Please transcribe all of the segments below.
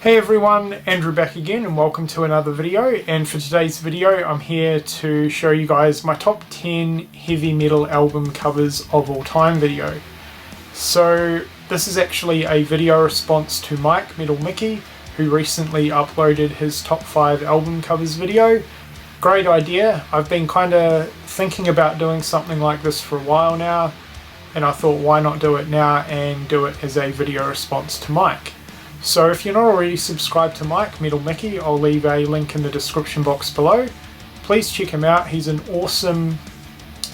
Hey everyone, Andrew back again and welcome to another video. And for today's video I'm here to show you guys my top 10 heavy metal album covers of all time video. So this is actually a video response to Mike Metal Mickey, who recently uploaded his top 5 album covers video. Great idea. I've been kind of thinking about doing something like this for a while now, and I thought why not do it now and do it as a video response to Mike. So if you're not already subscribed to Mike Metal Mickey, I'll leave a link in the description box below. Please check him out. He's an awesome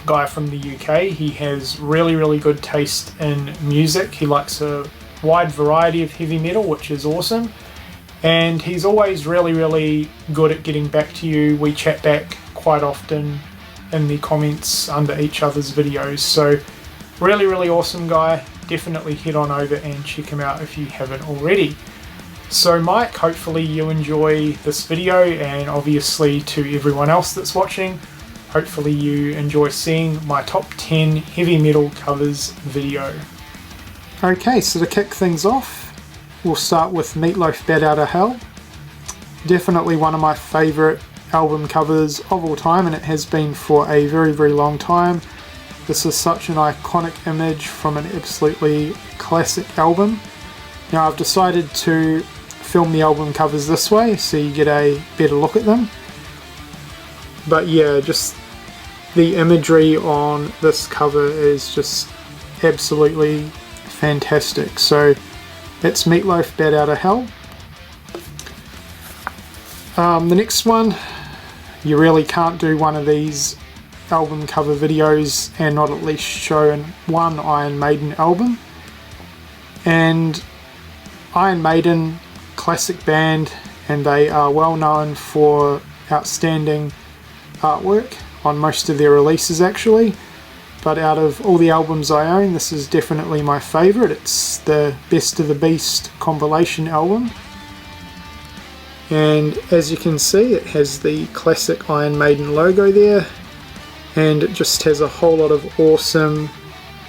guy from the UK. He has really good taste in music. He likes a wide variety of heavy metal, which is awesome. And he's always really good at getting back to you. We chat back quite often in the comments under each other's videos. So really awesome guy. Definitely head on over and check him out if you haven't already. So Mike, hopefully you enjoy this video, and obviously to everyone else that's watching, hopefully you enjoy seeing my top 10 heavy metal covers video. Okay, so to kick things off, we'll start with Meatloaf Bat Out of Hell. Definitely one of my favourite album covers of all time, and it has been for a very long time. This is such an iconic image from an absolutely classic album. Now I've decided to film the album covers this way so you get a better look at them. But yeah, just the imagery on this cover is just absolutely fantastic. So that's Meatloaf Bat Out of Hell. The next one, you really can't do one of these album cover videos and not at least show one Iron Maiden album. And Iron Maiden, classic band, and they are well known for outstanding artwork on most of their releases actually, but out of all the albums I own, this is definitely my favourite. It's the Best of the Beast compilation album, and as you can see it has the classic Iron Maiden logo there, and it just has a whole lot of awesome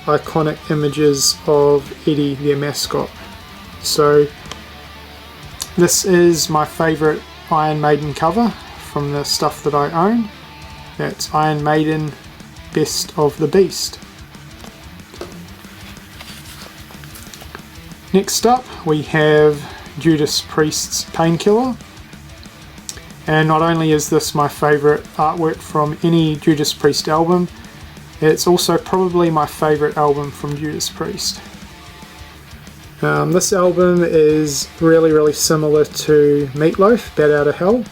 iconic images of Eddie, their mascot. So this is my favourite Iron Maiden cover from the stuff that I own. That's Iron Maiden Best of the Beast. Next up we have Judas Priest's Painkiller. And not only is this my favourite artwork from any Judas Priest album, it's also probably my favourite album from Judas Priest. This album is really similar to Meatloaf, Bat Out of Hell,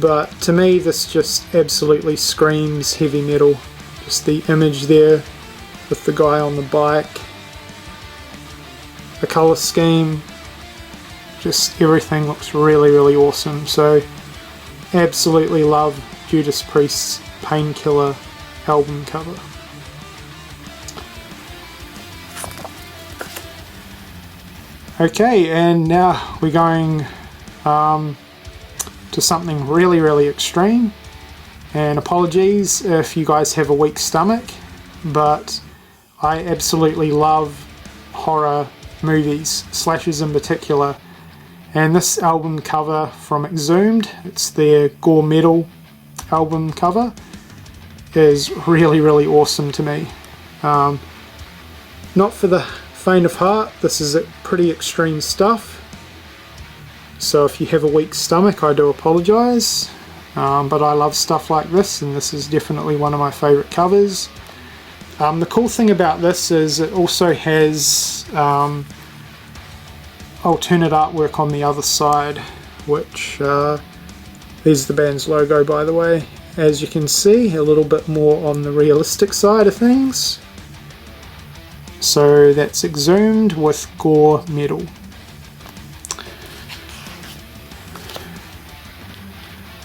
but to me this just absolutely screams heavy metal. Just the image there with the guy on the bike, the colour scheme, just everything looks really awesome. So absolutely love Judas Priest's Painkiller album cover. Okay, and now we're going to something really extreme, and apologies if you guys have a weak stomach, but I absolutely love horror movies, slashers in particular. And this album cover from Exhumed, it's their gore metal album cover, is really awesome to me. Not for the faint of heart. This is pretty extreme stuff, so if you have a weak stomach I do apologise, but I love stuff like this, and this is definitely one of my favourite covers. The cool thing about this is it also has alternate artwork on the other side, which is the band's logo, by the way. As you can see, a little bit more on the realistic side of things. So that's Exhumed with gore metal.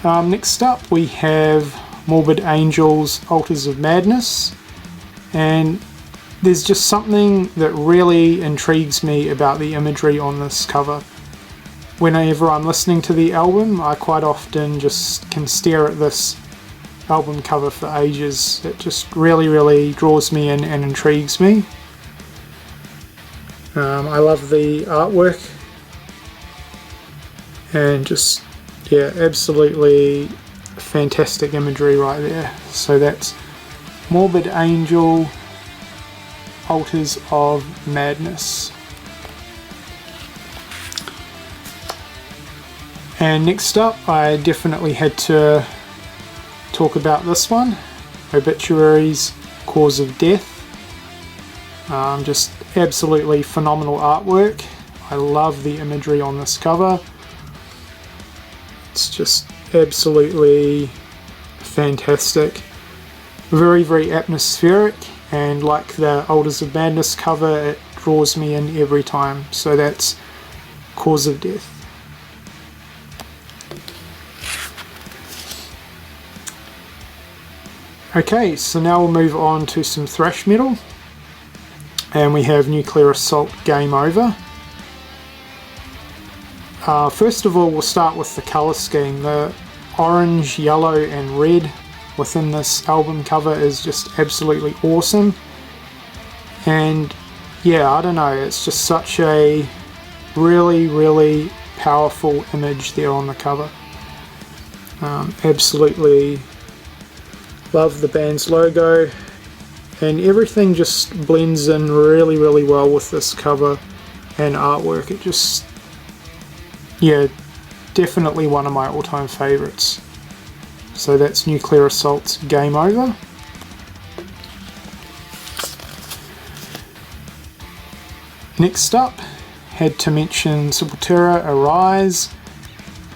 Next up we have Morbid Angel's Altars of Madness, and there's just something that really intrigues me about the imagery on this cover. Whenever I'm listening to the album, I quite often just can stare at this album cover for ages. It just really draws me in and intrigues me. I love the artwork and just, yeah, absolutely fantastic imagery right there. So that's Morbid Angel, Altars of Madness. And next up, I definitely had to talk about this one, Obituaries, Cause of Death. Just absolutely phenomenal artwork. I love the imagery on this cover. It's just absolutely fantastic. Very, very atmospheric, and like the Altars of Madness cover, it draws me in every time. So that's Cause of Death. Okay, so now we'll move on to some thrash metal, and we have Nuclear Assault, Game Over. First of all, we'll start with the colour scheme. The orange, yellow and red within this album cover is just absolutely awesome, and yeah, I don't know, it's just such a really, really powerful image there on the cover. Absolutely love the band's logo, and everything just blends in really, really well with this cover and artwork. It just, yeah, definitely one of my all-time favourites. So that's Nuclear Assault's Game Over. Next up, had to mention Sepultura, Arise.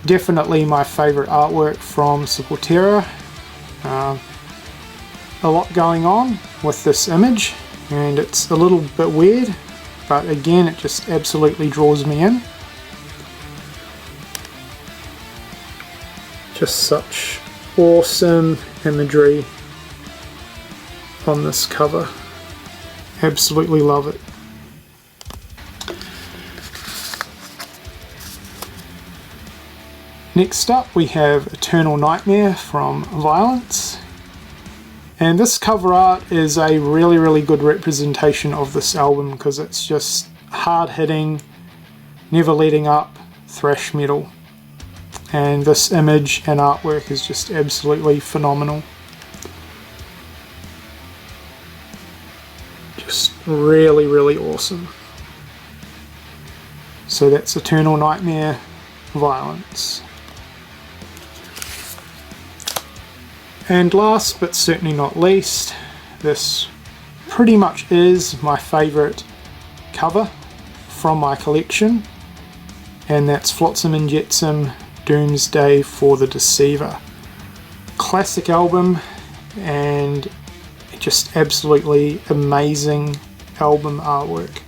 Definitely my favourite artwork from Sepultura. A lot going on with this image, and it's a little bit weird, but again, it just absolutely draws me in. Just such awesome imagery on this cover. Absolutely love it. Next up, we have Eternal Nightmare from Vio-Lence. And this cover art is a really, really good representation of this album, because it's just hard-hitting, never letting up thrash metal. And this image and artwork is just absolutely phenomenal. Just really, really awesome. So that's Eternal Nightmare, Vio-Lence. And last but certainly not least, this pretty much is my favourite cover from my collection, and that's Flotsam and Jetsam, Doomsday for the Deceiver. Classic album, and just absolutely amazing album artwork.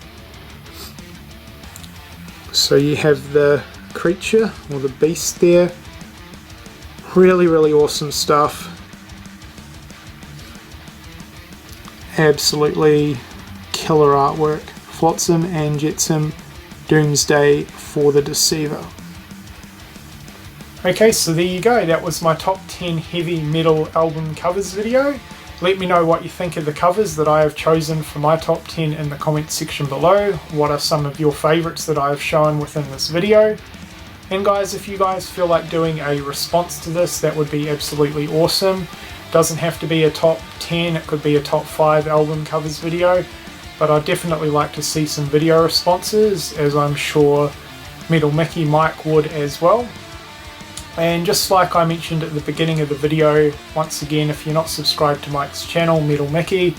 So you have the creature, or the beast there. Really, really awesome stuff. Absolutely killer artwork. Flotsam and Jetsam, Doomsday for the Deceiver. Okay, so there you go. That was my top 10 heavy metal album covers video. Let me know what you think of the covers that I have chosen for my top 10 in the comments section below. What are some of your favourites that I have shown within this video? And guys, if you guys feel like doing a response to this, that would be absolutely awesome. Doesn't have to be a top 10, it could be a top 5 album covers video, but I'd definitely like to see some video responses, as I'm sure Metal Mickey Mike would as well. And just like I mentioned at the beginning of the video, once again, if you're not subscribed to Mike's channel, Metal Mickey,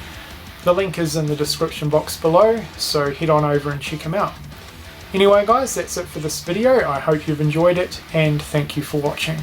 the link is in the description box below, so head on over and check him out. Anyway guys, that's it for this video. I hope you've enjoyed it, and thank you for watching.